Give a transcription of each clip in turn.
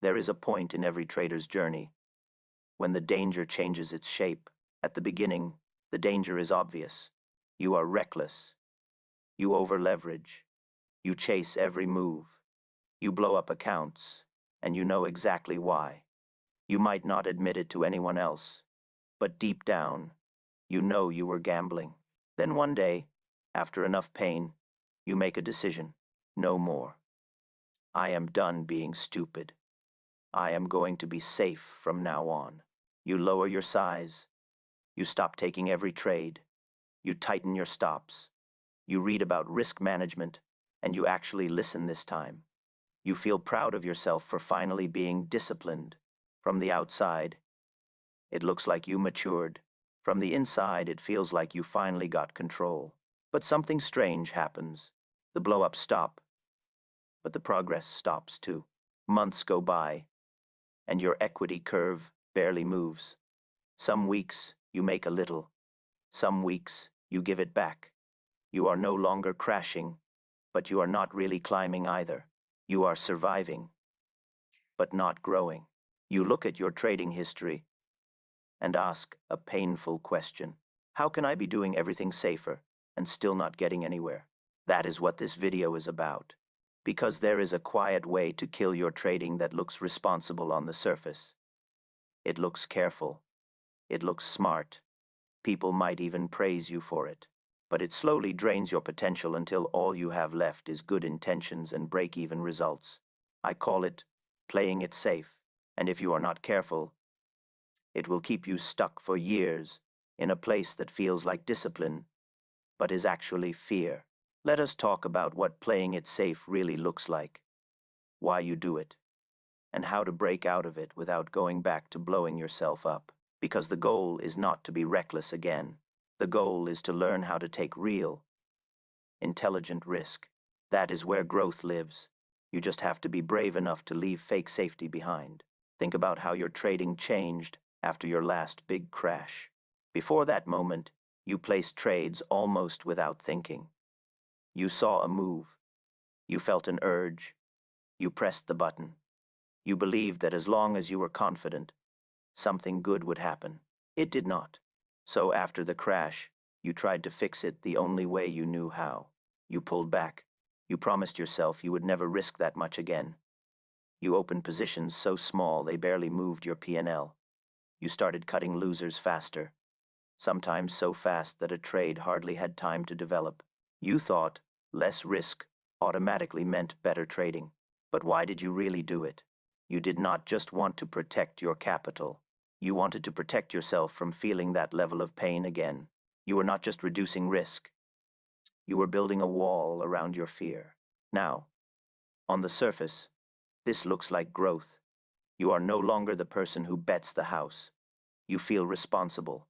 There is a point in every trader's journey when the danger changes its shape. At the beginning, the danger is obvious. You are reckless. You over-leverage. You chase every move. You blow up accounts, and you know exactly why. You might not admit it to anyone else, but deep down, you know you were gambling. Then one day, after enough pain, you make a decision. No more. I am done being stupid. I am going to be safe from now on. You lower your size. You stop taking every trade. You tighten your stops. You read about risk management, and you actually listen this time. You feel proud of yourself for finally being disciplined. From the outside, it looks like you matured. From the inside, it feels like you finally got control. But something strange happens. The blow-ups stop, but the progress stops too. Months go by, and your equity curve barely moves. Some weeks, you make a little. Some weeks, you give it back. You are no longer crashing, but you are not really climbing either. You are surviving, but not growing. You look at your trading history and ask a painful question. How can I be doing everything safer and still not getting anywhere? That is what this video is about. Because there is a quiet way to kill your trading that looks responsible on the surface. It looks careful. It looks smart. People might even praise you for it. But it slowly drains your potential until all you have left is good intentions and break-even results. I call it playing it safe. And if you are not careful, it will keep you stuck for years in a place that feels like discipline, but is actually fear. Let us talk about what playing it safe really looks like, why you do it, and how to break out of it without going back to blowing yourself up. Because the goal is not to be reckless again. The goal is to learn how to take real, intelligent risk. That is where growth lives. You just have to be brave enough to leave fake safety behind. Think about how your trading changed after your last big crash. Before that moment, you placed trades almost without thinking. You saw a move. You felt an urge. You pressed the button. You believed that as long as you were confident, something good would happen. It did not. So after the crash, you tried to fix it the only way you knew how. You pulled back. You promised yourself you would never risk that much again. You opened positions so small they barely moved your P&L. You started cutting losers faster, sometimes so fast that a trade hardly had time to develop. You thought less risk automatically meant better trading. But why did you really do it? You did not just want to protect your capital. You wanted to protect yourself from feeling that level of pain again. You were not just reducing risk. You were building a wall around your fear. Now, on the surface, this looks like growth. You are no longer the person who bets the house. You feel responsible.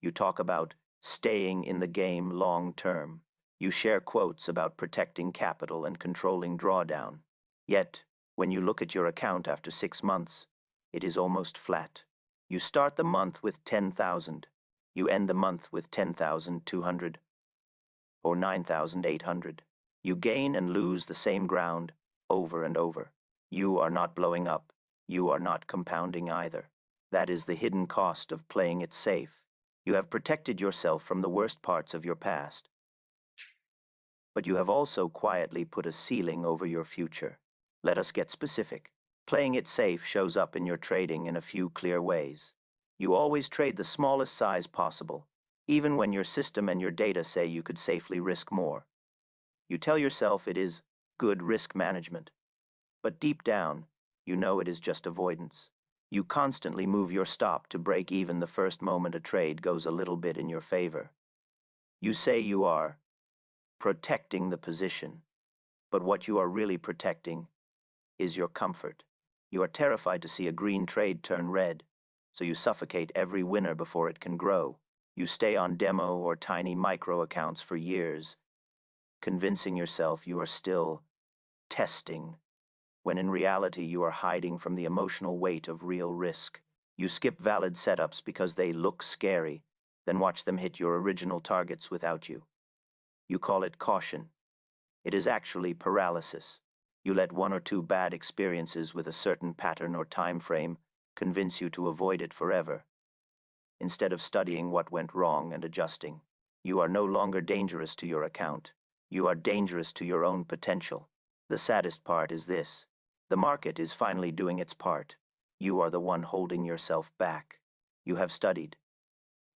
You talk about staying in the game long term. You share quotes about protecting capital and controlling drawdown. Yet, when you look at your account after 6 months, it is almost flat. You start the month with 10,000. You end the month with 10,200 or 9,800. You gain and lose the same ground over and over. You are not blowing up. You are not compounding either. That is the hidden cost of playing it safe. You have protected yourself from the worst parts of your past. But you have also quietly put a ceiling over your future. Let us get specific. Playing it safe shows up in your trading in a few clear ways. You always trade the smallest size possible, even when your system and your data say you could safely risk more. You tell yourself it is good risk management, but deep down, you know it is just avoidance. You constantly move your stop to break even the first moment a trade goes a little bit in your favor. You say you are protecting the position, but what you are really protecting is your comfort. You are terrified to see a green trade turn red, so you suffocate every winner before it can grow. You stay on demo or tiny micro accounts for years, convincing yourself you are still testing, when in reality you are hiding from the emotional weight of real risk. You skip valid setups because they look scary, then watch them hit your original targets without you. You call it caution. It is actually paralysis. You let one or two bad experiences with a certain pattern or time frame convince you to avoid it forever, instead of studying what went wrong and adjusting. You are no longer dangerous to your account. You are dangerous to your own potential. The saddest part is this: the market is finally doing its part. You are the one holding yourself back. You have studied.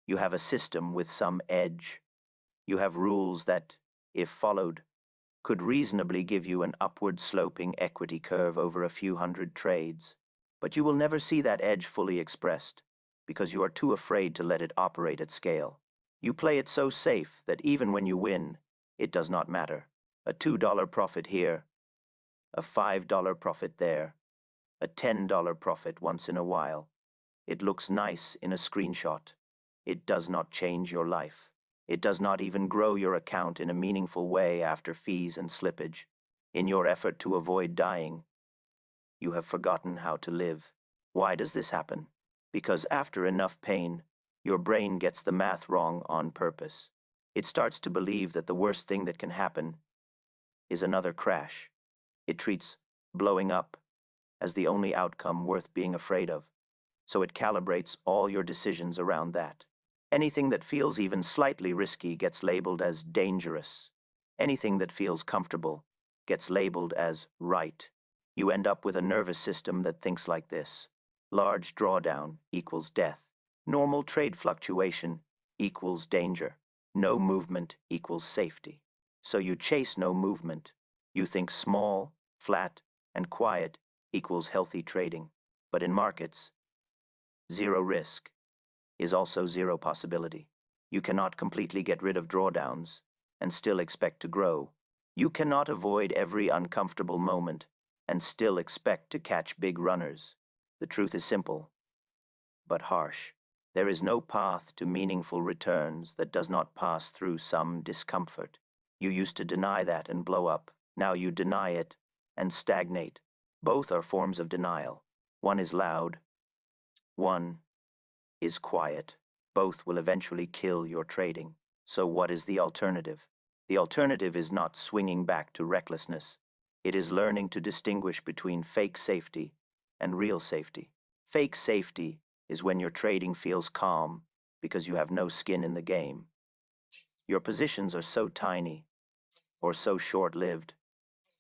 You have a system with some edge. You have rules that, if followed, could reasonably give you an upward sloping equity curve over a few hundred trades. But you will never see that edge fully expressed, because you are too afraid to let it operate at scale. You play it so safe that even when you win, it does not matter. A $2 profit here, a $5 profit there, a $10 profit once in a while. It looks nice in a screenshot. It does not change your life. It does not even grow your account in a meaningful way after fees and slippage. In your effort to avoid dying, you have forgotten how to live. Why does this happen? Because after enough pain, your brain gets the math wrong on purpose. It starts to believe that the worst thing that can happen is another crash. It treats blowing up as the only outcome worth being afraid of. So it calibrates all your decisions around that. Anything that feels even slightly risky gets labeled as dangerous. Anything that feels comfortable gets labeled as right. You end up with a nervous system that thinks like this: large drawdown equals death. Normal trade fluctuation equals danger. No movement equals safety. So you chase no movement. You think small, flat, and quiet equals healthy trading. But in markets, zero risk is also zero possibility. You cannot completely get rid of drawdowns and still expect to grow. You cannot avoid every uncomfortable moment and still expect to catch big runners. The truth is simple, but harsh. There is no path to meaningful returns that does not pass through some discomfort. You used to deny that and blow up. Now you deny it and stagnate. Both are forms of denial. One is loud, one is quiet. Both will eventually kill your trading. So what is the alternative? The alternative is not swinging back to recklessness. It is learning to distinguish between fake safety and real safety. Fake safety is when your trading feels calm because you have no skin in the game. Your positions are so tiny or so short-lived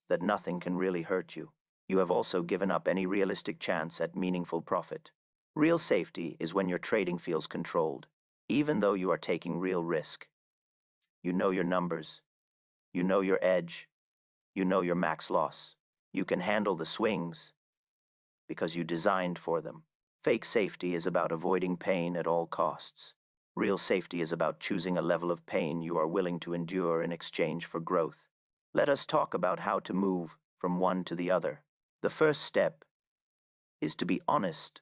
that nothing can really hurt you. You have also given up any realistic chance at meaningful profit. Real safety is when your trading feels controlled, even though you are taking real risk. You know your numbers. You know your edge. You know your max loss. You can handle the swings because you designed for them. Fake safety is about avoiding pain at all costs. Real safety is about choosing a level of pain you are willing to endure in exchange for growth. Let us talk about how to move from one to the other. The first step is to be honest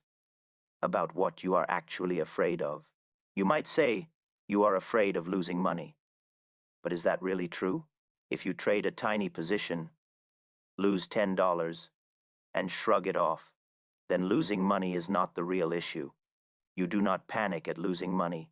about what you are actually afraid of. You might say you are afraid of losing money, but is that really true? If you trade a tiny position, lose $10, and shrug it off, then losing money is not the real issue. You do not panic at losing money.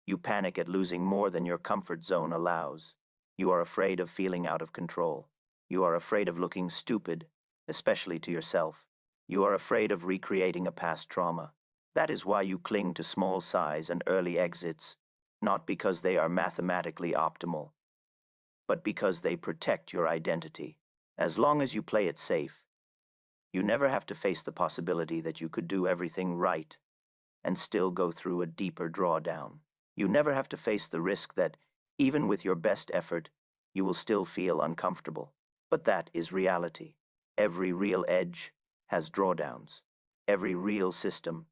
You panic at losing more than your comfort zone allows. You are afraid of feeling out of control. You are afraid of looking stupid, especially to yourself. You are afraid of recreating a past trauma. That is why you cling to small size and early exits, not because they are mathematically optimal, but because they protect your identity. As long as you play it safe, you never have to face the possibility that you could do everything right and still go through a deeper drawdown. You never have to face the risk that, even with your best effort, you will still feel uncomfortable. But that is reality. Every real edge has drawdowns. Every real system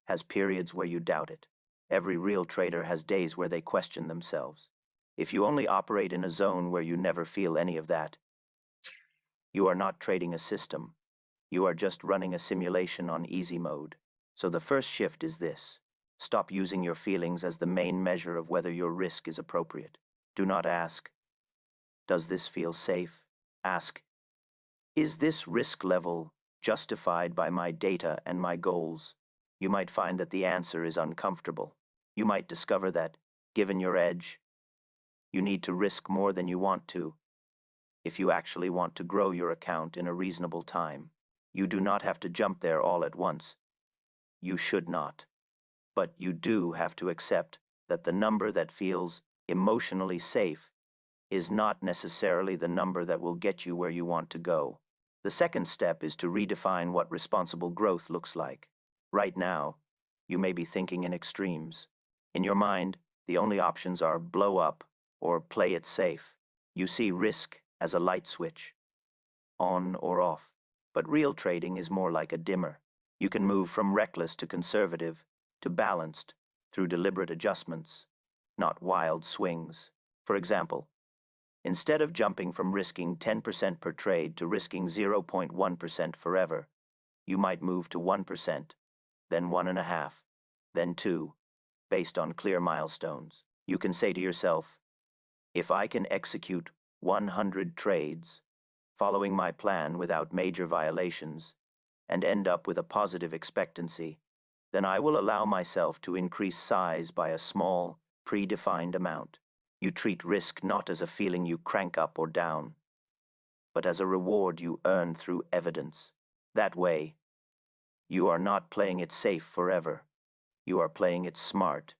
has periods where you doubt it. Every real trader has days where they question themselves. If you only operate in a zone where you never feel any of that, you are not trading a system. You are just running a simulation on easy mode. So the first shift is this: stop using your feelings as the main measure of whether your risk is appropriate. Do not ask, does this feel safe? Ask, is this risk level justified by my data and my goals? You might find that the answer is uncomfortable. You might discover that, given your edge, you need to risk more than you want to, if you actually want to grow your account in a reasonable time. You do not have to jump there all at once. You should not. But you do have to accept that the number that feels emotionally safe is not necessarily the number that will get you where you want to go. The second step is to redefine what responsible growth looks like. Right now, you may be thinking in extremes. In your mind, the only options are blow up or play it safe. You see risk as a light switch, on or off. But real trading is more like a dimmer. You can move from reckless to conservative to balanced through deliberate adjustments, not wild swings. For example, instead of jumping from risking 10% per trade to risking 0.1% forever, you might move to 1%, then 1.5%, then 2%, based on clear milestones. You can say to yourself, if I can execute 100 trades, following my plan without major violations, and end up with a positive expectancy, then I will allow myself to increase size by a small, predefined amount. You treat risk not as a feeling you crank up or down, but as a reward you earn through evidence. That way, you are not playing it safe forever. You are playing it smart.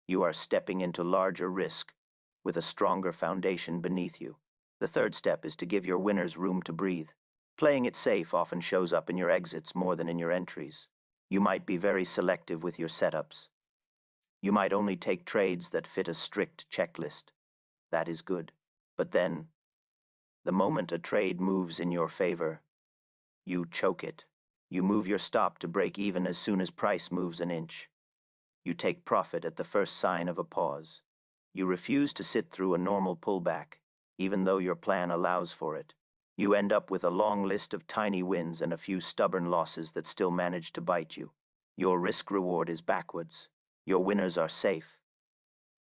You are stepping into larger risk with a stronger foundation beneath you. The third step is to give your winners room to breathe. Playing it safe often shows up in your exits more than in your entries. You might be very selective with your setups. You might only take trades that fit a strict checklist. That is good. But then, the moment a trade moves in your favor, you choke it. You move your stop to break even as soon as price moves an inch. You take profit at the first sign of a pause. You refuse to sit through a normal pullback, even though your plan allows for it. You end up with a long list of tiny wins and a few stubborn losses that still manage to bite you. Your risk-reward is backwards. Your winners are safe.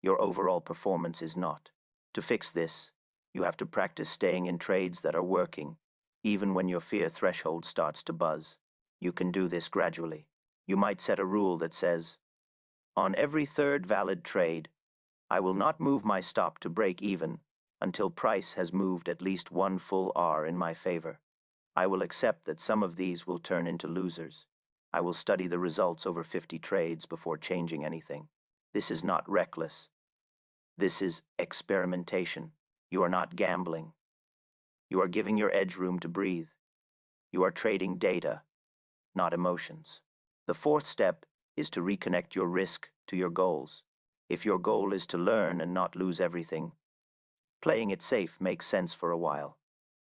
Your overall performance is not. To fix this, you have to practice staying in trades that are working, even when your fear threshold starts to buzz. You can do this gradually. You might set a rule that says, on every third valid trade, I will not move my stop to break even until price has moved at least one full R in my favor. I will accept that some of these will turn into losers. I will study the results over 50 trades before changing anything. This is not reckless. This is experimentation. You are not gambling. You are giving your edge room to breathe. You are trading data, not emotions. The fourth step is to reconnect your risk to your goals. If your goal is to learn and not lose everything, playing it safe makes sense for a while.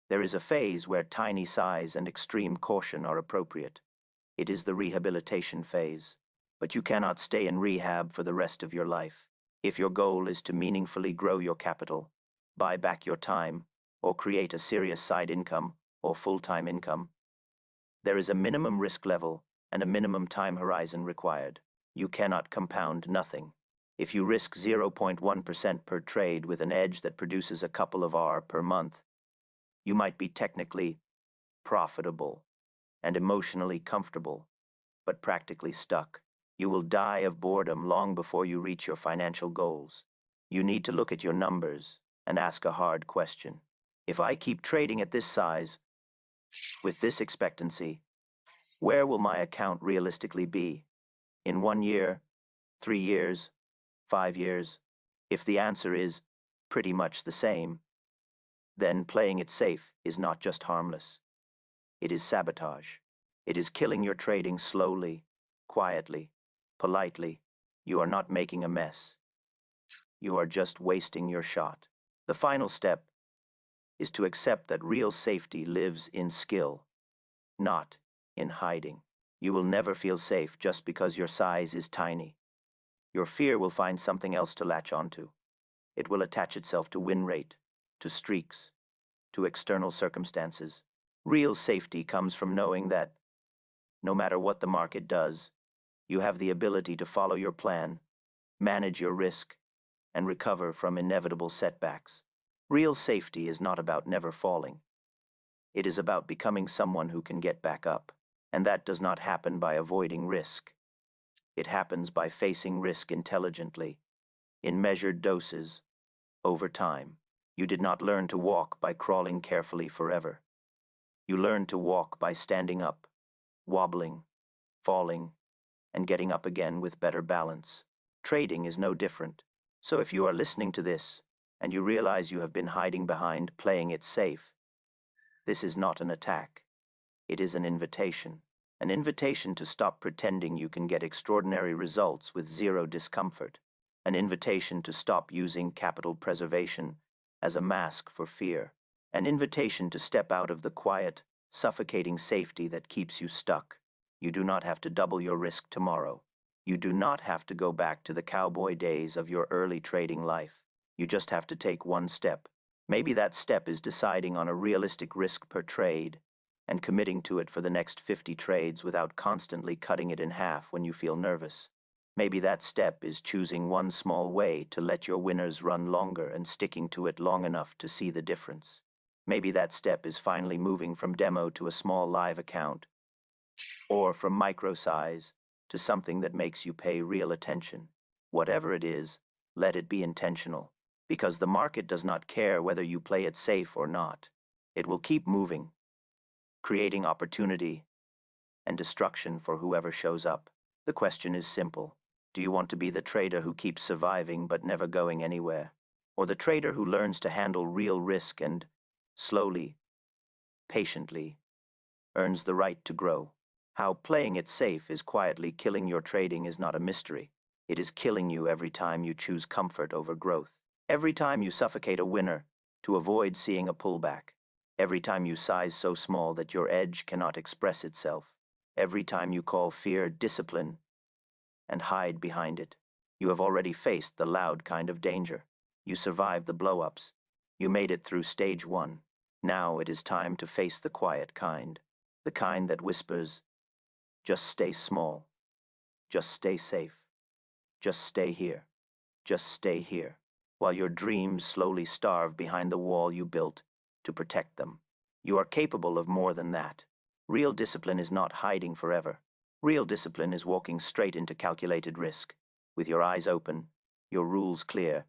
There is a phase where tiny size and extreme caution are appropriate. It is the rehabilitation phase. But you cannot stay in rehab for the rest of your life. If your goal is to meaningfully grow your capital, buy back your time, or create a serious side income or full-time income, there is a minimum risk level and a minimum time horizon required. You cannot compound nothing. If you risk 0.1% per trade with an edge that produces a couple of R per month, you might be technically profitable and emotionally comfortable, but practically stuck. You will die of boredom long before you reach your financial goals. You need to look at your numbers and ask a hard question. If I keep trading at this size, with this expectancy, where will my account realistically be? In 1 year, 3 years, 5 years? If the answer is pretty much the same, then playing it safe is not just harmless. It is sabotage. It is killing your trading slowly, quietly, politely. You are not making a mess. You are just wasting your shot. The final step is to accept that real safety lives in skill, not in hiding. You will never feel safe just because your size is tiny. Your fear will find something else to latch onto. It will attach itself to win rate, to streaks, to external circumstances. Real safety comes from knowing that, no matter what the market does, you have the ability to follow your plan, manage your risk, and recover from inevitable setbacks. Real safety is not about never falling. It is about becoming someone who can get back up. And that does not happen by avoiding risk. It happens by facing risk intelligently, in measured doses, over time. You did not learn to walk by crawling carefully forever. You learned to walk by standing up, wobbling, falling, and getting up again with better balance. Trading is no different. So if you are listening to this, and you realize you have been hiding behind playing it safe, this is not an attack. It is an invitation to stop pretending you can get extraordinary results with zero discomfort, an invitation to stop using capital preservation as a mask for fear, an invitation to step out of the quiet, suffocating safety that keeps you stuck. You do not have to double your risk tomorrow. You do not have to go back to the cowboy days of your early trading life. You just have to take one step. Maybe that step is deciding on a realistic risk per trade and committing to it for the next 50 trades without constantly cutting it in half when you feel nervous. Maybe that step is choosing one small way to let your winners run longer and sticking to it long enough to see the difference. Maybe that step is finally moving from demo to a small live account, or from micro size to something that makes you pay real attention. Whatever it is, let it be intentional, because the market does not care whether you play it safe or not. It will keep moving, creating opportunity and destruction for whoever shows up. The question is simple. Do you want to be the trader who keeps surviving but never going anywhere? Or the trader who learns to handle real risk and, slowly, patiently, earns the right to grow? How playing it safe is quietly killing your trading is not a mystery. It is killing you every time you choose comfort over growth. Every time you suffocate a winner to avoid seeing a pullback. Every time you size so small that your edge cannot express itself. Every time you call fear discipline and hide behind it. You have already faced the loud kind of danger. You survived the blow-ups. You made it through stage 1. Now it is time to face the quiet kind. The kind that whispers, just stay small. Just stay safe. Just stay here. Just stay here. While your dreams slowly starve behind the wall you built to protect them. You are capable of more than that. Real discipline is not hiding forever. Real discipline is walking straight into calculated risk, with your eyes open, your rules clear,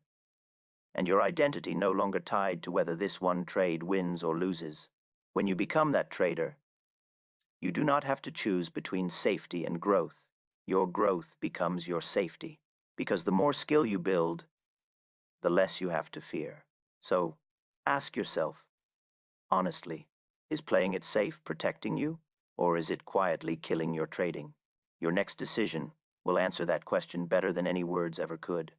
and your identity no longer tied to whether this one trade wins or loses. When you become that trader, you do not have to choose between safety and growth. Your growth becomes your safety, because the more skill you build, the less you have to fear. So, ask yourself, honestly, is playing it safe protecting you, or is it quietly killing your trading? Your next decision will answer that question better than any words ever could.